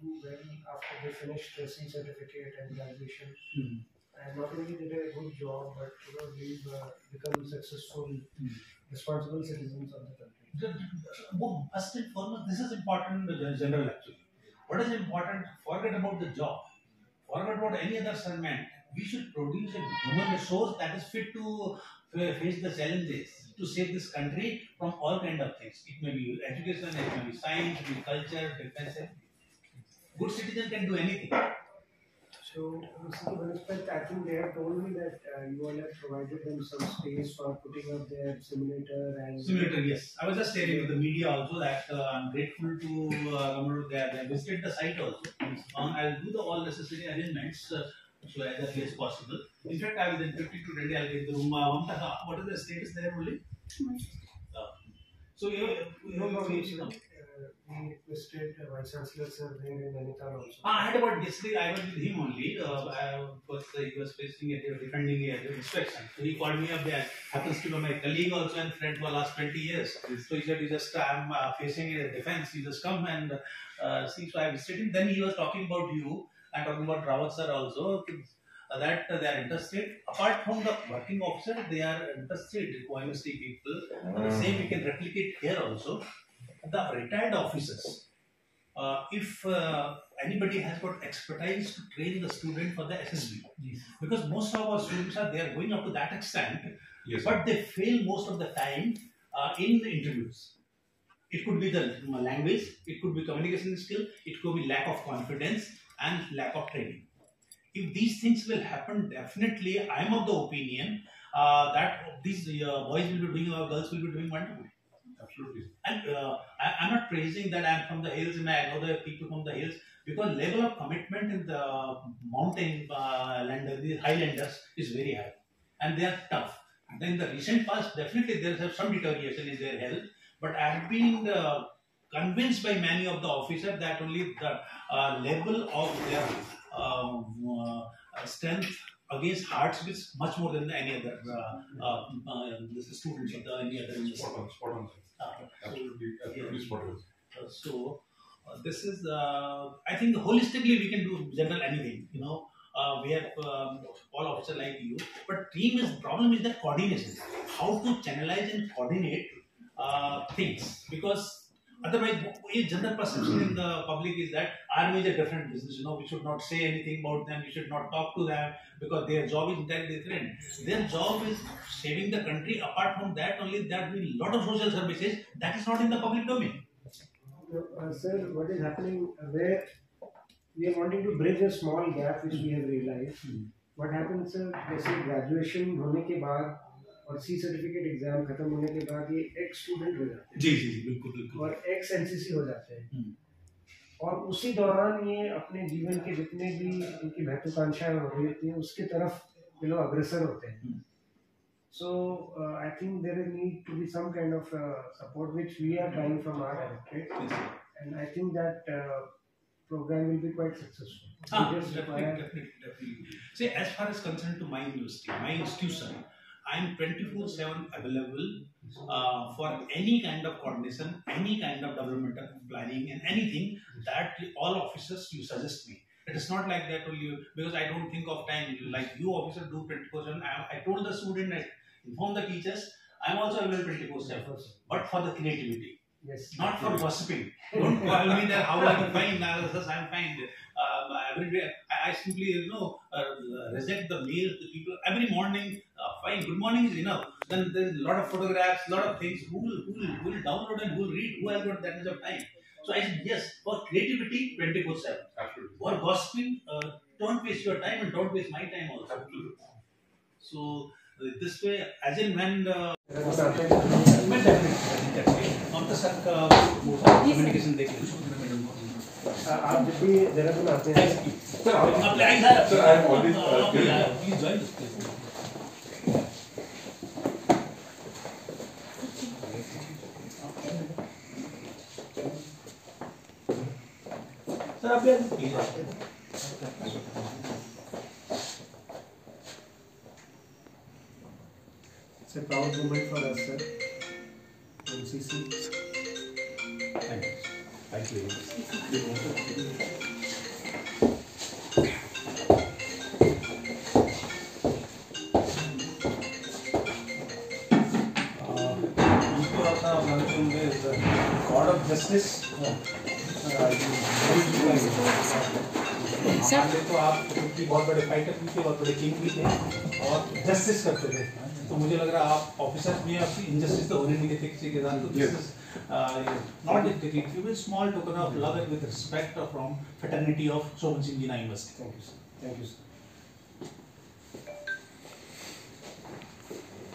do well after they finished their C certificate and graduation. Mm. And not only did a good job, but we've become successful, responsible citizens of the country. First and foremost, this is important general actually. What is important? Forget about the job. Forget about any other segment. We should produce a human resource that is fit to face the challenges to save this country from all kind of things. It may be education, it may be science, it may be culture, defense. Good citizen can do anything. So, Mr. Banaspati, I think they have told me that you all have provided them some space for putting up their simulator and... Simulator, yes. I was just sharing with the media also that I'm grateful to they have visited the site also. I'll do all necessary arrangements so as early as possible. In fact, I will in 50 to 20, I'll get the room. What is the status there only? So, we requested Vice Chancellor sir there in Nainital also. I heard about yesterday. I was with him only. Because he was defending a inspection. So he called me up there. Happens to be my colleague also and friend for the last 20 years. So he said, I'm facing a defense. You just come and see. So I visited him. Then he was talking about you and talking about Rawat sir also. That they are interested. Apart from the working officer, they are interested in OMST people. The same we can replicate here also. The retired officers, if anybody has got expertise to train the student for the SSB, because most of our students are there going up to that extent, but they fail most of the time in the interviews. It could be the language, it could be communication skill, it could be lack of confidence and lack of training. If these things will happen, definitely I am of the opinion that these boys will be doing or girls will be doing wonderful. Absolutely. And I'm not praising that I'm from the hills and I know the people from the hills, because level of commitment in the mountain the highlanders is very high and they are tough. And in the recent past, definitely there is some deterioration in their health, but I have been convinced by many of the officers that only the level of their strength against hearts is much more than any other students of the any other industry. Spot on. Absolutely spot on. So this is I think holistically we can do general anything. We have all officers like you, but problem is that coordination. How to channelize and coordinate things, because otherwise, a general perception in the public is that army is a different business. We should not say anything about them. We should not talk to them because their job is entirely different. Their job is saving the country. Apart from that, only there will be a lot of social services that is not in the public domain. Sir, what is happening where we are wanting to bridge a small gap which we have realized. What happens, sir? जैसे graduation होने के बाद और C certificate exam खत्म होने के बाद ये एक्स स्टूडेंट हो जाते हैं। जी बिल्कुल और एक्स एनसीसी हो जाते हैं। और उसी दौरान ये अपने जीवन के जितने भी इनकी महत्वाकांक्षाएं हो रही होती हैं उसके तरफ अग्रसर होते हैं। So I think there is need to be some kind of support which we are trying from our directorate, and I think that program will be quite successful. Definitely. See, as far as concerned to my university, my institution, I am 24/7 available for any kind of coordination, any kind of developmental planning, and anything that all officers you suggest me. It is not like that only because I don't think of time. Like you officers do 24/7. I told the student, I inform the teachers. I am also available 24/7, but for the creativity. Yes. Not for gossiping. Don't call me that how are you fine? I'm fine. Every day I simply reject the mails to people every morning. Fine, good morning is enough. Then there is a lot of photographs, lot of things. Who will download and who will read? Who has got that much of time? So I said yes, for creativity 24/7. Absolutely. For gossiping, don't waste your time and don't waste my time also. Absolutely. So this way, as in when communication they can. आप जब भी देहरादून आते हैं Sir, I have always please join this place. Sir, आप please. It's a proud moment for us, sir. NCC. Thank you. Justice पहले तो आप क्योंकि बहुत बड़े फाइटर भी थे, बहुत बड़े किंग भी थे और जस्टिस करते थे, तो मुझे लग रहा है आप ऑफिसर्स में आपकी इनजस्टिस तो होने नहीं देते किसी के साथ, तो this is not dictative, small token of love and with respect from fraternity of Shobhan Singh ji university. Thank you sir, thank you sir,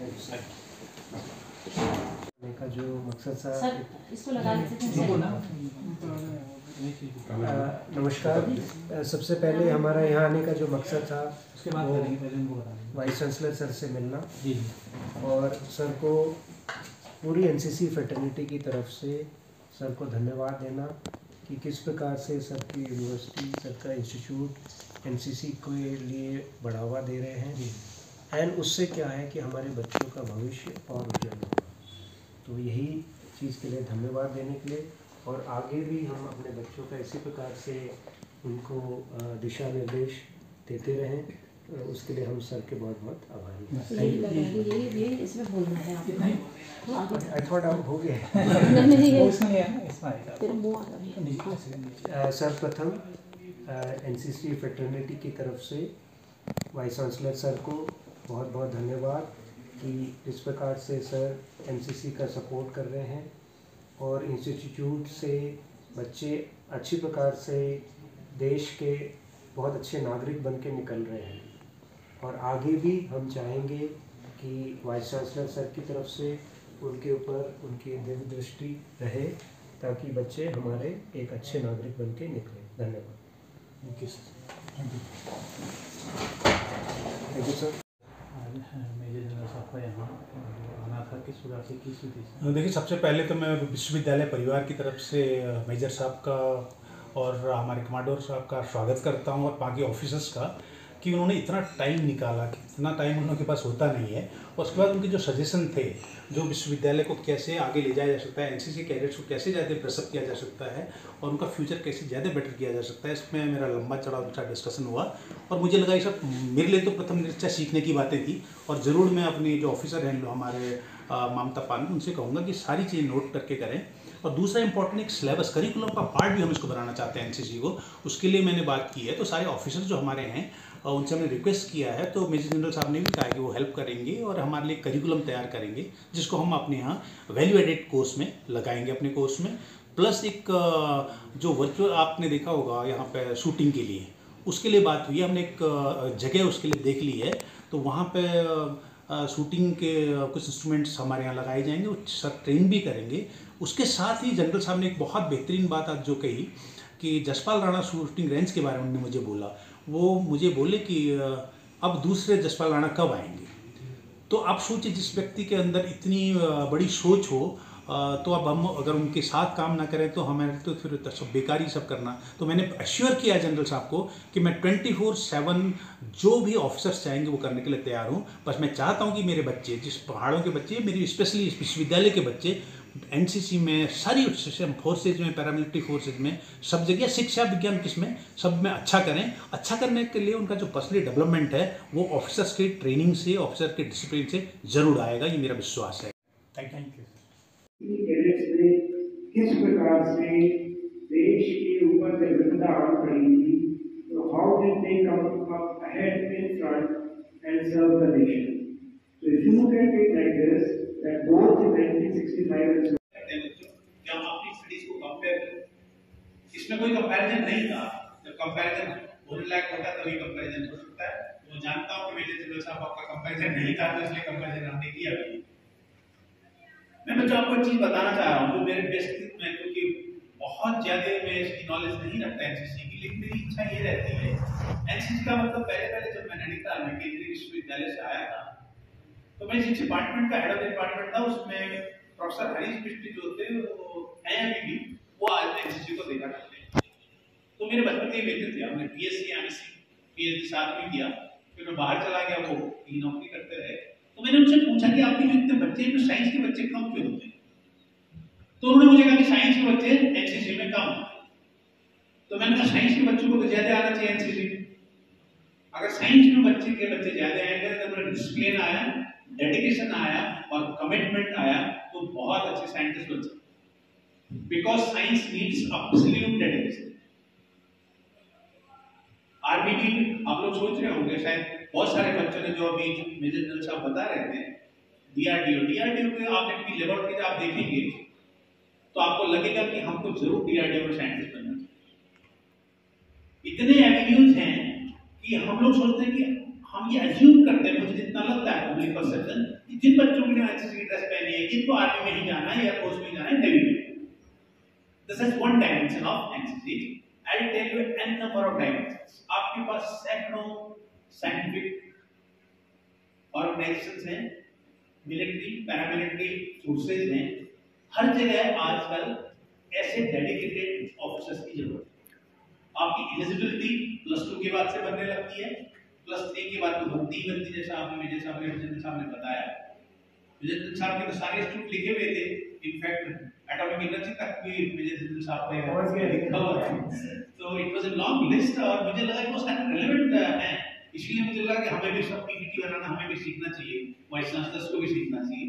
thank you sir. का जो मकसद था सर इसको लगा लेते हैं। नमस्कार। सबसे पहले हमारा यहाँ आने का जो मकसद था उसके बाद करेंगे, पहले उनको बता देंगे। वाइस चांसलर सर से मिलना जी और सर को पूरी एनसीसी फ्रेटर्निटी की तरफ से सर को धन्यवाद देना कि किस प्रकार से सर की यूनिवर्सिटी, सर का इंस्टीट्यूट एनसीसी के लिए बढ़ावा दे रहे हैं एंड उससे क्या है कि हमारे बच्चों का भविष्य और उज्जवल होगा। तो यही चीज़ के लिए धन्यवाद देने के लिए और आगे भी हम अपने बच्चों का इसी प्रकार से उनको दिशा निर्देश देते रहें, उसके लिए हम सर के बहुत बहुत आभारी हैं। ये इसमें बोलना है आपको। आई थॉट आप हो गए। सर्वप्रथम एनसीसी फ्रेटर्निटी की तरफ से वाइस चांसलर सर को बहुत बहुत धन्यवाद कि इस प्रकार से सर एनसीसी का सपोर्ट कर रहे हैं और इंस्टीट्यूट से बच्चे अच्छी प्रकार से देश के बहुत अच्छे नागरिक बन के निकल रहे हैं और आगे भी हम चाहेंगे कि वाइस चांसलर सर की तरफ से उनके ऊपर उनकी दिव्य दृष्टि रहे ताकि बच्चे हमारे एक अच्छे नागरिक बन के निकलें। धन्यवाद। Thank you sir. Thank you sir. देखिए, सबसे पहले तो मैं विश्वविद्यालय परिवार की तरफ से मेजर साहब का और हमारे कमांडर साहब का स्वागत करता हूं और बाकी ऑफिसर्स का कि उन्होंने इतना टाइम निकाला, इतना टाइम उनके पास होता नहीं है। और उसके बाद उनके जो सजेशन थे, जो विश्वविद्यालय को कैसे आगे ले जाया जा सकता है, एनसीसी कैडेट्स को कैसे ज़्यादा ब्रशअप किया जा सकता है और उनका फ्यूचर कैसे ज़्यादा बेटर किया जा सकता है, इसमें मेरा लंबा चौड़ा उनका डिस्कशन हुआ और मुझे लगा ये सब मेरे लिए तो प्रथम दृष्टया सीखने की बातें थी और ज़रूर मैं अपने जो ऑफिसर हैं हमारे ममता पाल, उनसे कहूँगा कि सारी चीज़ें नोट करके करें। और दूसरा इंपॉर्टेंट एक सिलेबस करिकुलम का पार्ट भी हम इसको बनाना चाहते हैं एनसीसी को, उसके लिए मैंने बात की है। तो सारे ऑफिसर जो हमारे हैं उनसे हमने रिक्वेस्ट किया है, तो मेजर जनरल साहब ने भी कहा कि वो हेल्प करेंगे और हमारे लिए करिकुलम तैयार करेंगे जिसको हम अपने यहाँ वैल्यू एडेड कोर्स में लगाएंगे अपने कोर्स में। प्लस एक जो वर्चुअल आपने देखा होगा यहाँ पे शूटिंग के लिए, उसके लिए बात हुई है, हमने एक जगह उसके लिए देख ली है, तो वहाँ पे शूटिंग के कुछ इंस्ट्रूमेंट्स हमारे यहाँ लगाए जाएंगे, वो सर ट्रेन भी करेंगे। उसके साथ ही जनरल साहब ने एक बहुत बेहतरीन बात आज जो कही कि जसपाल राणा शूटिंग रेंज के बारे में उन्होंने मुझे बोला, वो मुझे बोले कि अब दूसरे जसपाल राणा कब आएंगे। तो आप सोचिए, जिस व्यक्ति के अंदर इतनी बड़ी सोच हो तो अब हम अगर उनके साथ काम ना करें तो हमारे तो फिर सब बेकार ही सब करना। तो मैंने एश्योर किया जनरल साहब को कि मैं 24/7 जो भी ऑफिसर्स चाहेंगे वो करने के लिए तैयार हूँ। बस मैं चाहता हूँ कि मेरे बच्चे, जिस पहाड़ों के बच्चे, मेरी स्पेशली विश्वविद्यालय के बच्चे एनसीसी में, सारी फोर्सेज में, पैरामिलिट्री फोर्सेज में, सब जगह शिक्षा विज्ञान किसमें सब में अच्छा करें। अच्छा करने के लिए उनका जो पर्सनली डेवलपमेंट है वो ऑफिसर्स की ट्रेनिंग से, ऑफिसर के डिसिप्लिन से जरूर आएगा, ये मेरा विश्वास है। Thank you. कैडेट्स ने किस प्रकार से देश के ऊपर जब विपदा आ पड़ी थी, तो how did they come up ahead in front and serve the nation. So if you look at it like this, that both in 1965 and जब अपनी स्टडीज को कंपेयर करें, इसमें कोई कंपैरिजन नहीं था। जब कंपैरिजन होने लायक होता है तभी कंपैरिजन हो सकता है। मैं जानता हूं कि मेजर जनरल साहब आपका कंपैरिजन नहीं था, तो इसलिए कंपैरिजन हमने किया भी। मैं बच्चों आपको एक चीज बताना चाह रहा हूँ जो मेरे व्यक्तित्व में, क्योंकि बहुत ज्यादा मैं इसकी नॉलेज नहीं रखता एनसीसी की, लेकिन मेरी इच्छा ये रहती है। एनसीसी का मतलब पहले जब मैं नैनीताल में केंद्रीय विश्वविद्यालय से आया था, तो मैं जिस डिपार्टमेंट का हेड ऑफ डिपार्टमेंट था उसमें प्रोफेसर हरीश बिष्ट जो थे वो हैं अभी भी, वो आज एनसीसी को देखा करते हैं। तो मेरे बचपन के मित्र थे, हमने बीएससी एमएससी पीएचडी साथ में किया, फिर मैं बाहर चला गया, वो नौकरी करते रहे। तो मैंने उनसे पूछा कि आपके जो इतने बच्चे हैं, साइंस के बच्चे कम क्यों होते हैं? तो उन्होंने मुझे कहा कि साइंस के बच्चे एनसीसी में कम होते हैं। तो मैंने कहा साइंस के बच्चों को तो ज्यादा आना चाहिए एनसीसी में। अगर साइंस में बच्चे ज्यादा आएंगे तो डिसिप्लिन आया, डेडिकेशन आया और कमिटमेंट आया, तो बहुत अच्छे साइंटिस्ट बन सकते। because science needs absolute dedication. Army की आप लोग सोच रहे होंगे शायद बहुत सारे बच्चों ने जो अभी मेजर जनरल साहब बता रहे थे डीआरडीओ के आपने अपनी लेबोरेटरी जब आप देखेंगे तो आपको लगेगा कि हमको जरूर डीआरडीओ में साइंटिस्ट बनना चाहिए। इतने एवेन्यूज हैं कि हम लोग सोचते हैं कि हम ये अज्यूम करते हैं, मुझे जितना लगता है पब्लिक परसेप्शन कि जिन बच्चों ने एनसीसी की ड्रेस पहनी है जिनको आर्मी में ही जाना है, एयरफोर्स में जाना है, नेवी में, this is one dimension of NCC. I will tell you an number of dimensions. आपके पास सैकड़ों साइंटिफिक ऑर्गेनाइजेशंस हैं, मिलिट्री पैरामिलिट्री फोर्सेज हैं, हर जगह आजकल ऐसे डेडिकेटेड ऑफिसर्स की जरूरत है। आपकी एलिजिबिलिटी +2 के बाद से बनने लगती है, +3 के बाद तो बनती ही बनती, जैसा आपने मेजर साहब ने बताया। मेजर साहब के तो सारे इंस्टीट्यूट लिखे हुए थे, इनफैक्ट एटॉमिक एनर्जी तक भी मेजर साहब ने लिखा हुआ है। तो it was a long list और मुझे लगा कि वो सारे रिलेवेंट है, इसलिए मुझे लगा कि हमें भी सब पीपीटी बनाना हमें भी सीखना चाहिए, वाइस चांसलर्स को भी सीखना चाहिए।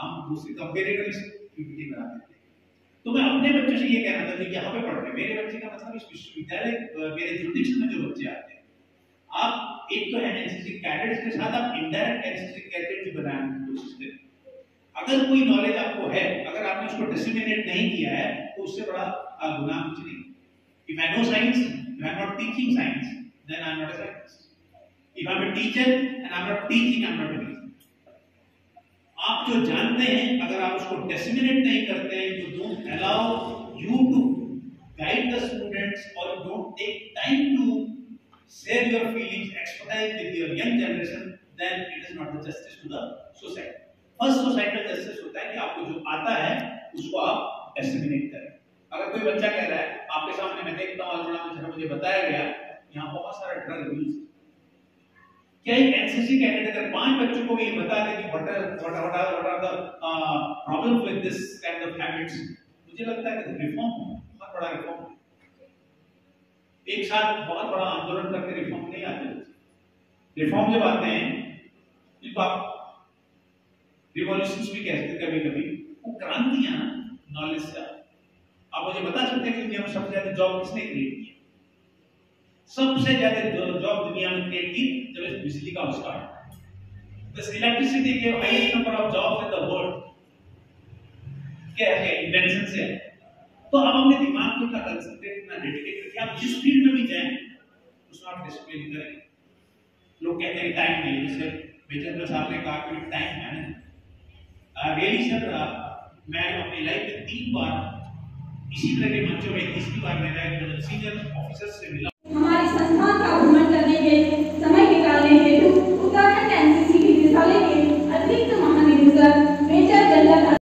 हम दूसरे कंपेरेटिवली पीपीटी बनाते थे। तो मैं अपने बच्चों से ये कहना था कि यहाँ पे पढ़ रहे, मेरे बच्चे का मतलब इस विश्वविद्यालय मेरे जुडिक्शन में जो बच्चे आते हैं, आप एक तो है एनसीसी कैडेट्स के साथ आप इनडायरेक्ट एनसीसी कैडेट भी बनाने की कोशिश करें। अगर कोई नॉलेज आपको है, अगर आपने उसको डिसिमिनेट नहीं किया है, तो उससे बड़ा गुनाह कुछ नहीं। If I know science, if I am not teaching science, then I am not a scientist. If I am a teacher and I am not teaching, I am not a teacher. आप जो जानते हैं, अगर आप उसको disseminate नहीं करते हैं, you don't allow you to guide the students or you don't take time to share your feelings, expertise with your young generation, then it is not the justice to the society. First societal justice होता है कि आपको जो आता है उसको आप disseminate करें। अगर कोई बच्चा कह रहा है आपके सामने मैं देखता हूँ आज मुझे बताया गया यहाँ बहुत सारा ड्रग यूज, क्या एक एनसीसी कैडेट अगर 5 बच्चों को भी बता दे कि what are the problems with this kind of habits, मुझे लगता है कि रिफॉर्म बहुत बड़ा रिफॉर्म, एक साथ बहुत बड़ा आंदोलन करके रिफॉर्म नहीं आते। रिफॉर्म जब आते हैं तो आप रिवॉल्यूशंस भी कहते हैं कभी-कभी, वो क्रांतियां नॉलेज से। आप मुझे बता सकते हैं कि दुनिया में सबसे ज्यादा जॉब किसने क्रिएट की? सबसे ज्यादा जॉब दुनिया में क्रिएट की जब बिजली का आविष्कार हुआ। दिस इलेक्ट्रिसिटी के highest number of jobs in the world क्या है? इन्वेंशन से है। तो आप अपने दिमाग को इतना कंसंट्रेट, इतना डेडिकेट करके आप जिस फील्ड में भी जाएं उसमें आप डिसिप्लिन करेंगे। लोग कहते हैं टाइम नहीं, जैसे मेजर साहब ने कहा कि टाइम मैनेजमेंट रियली सर, मैं अपनी लाइफ में 3 बार इसी तरह के मंचों में, तीसरी बार मेरा एक सीनियर ऑफिसर से मिला।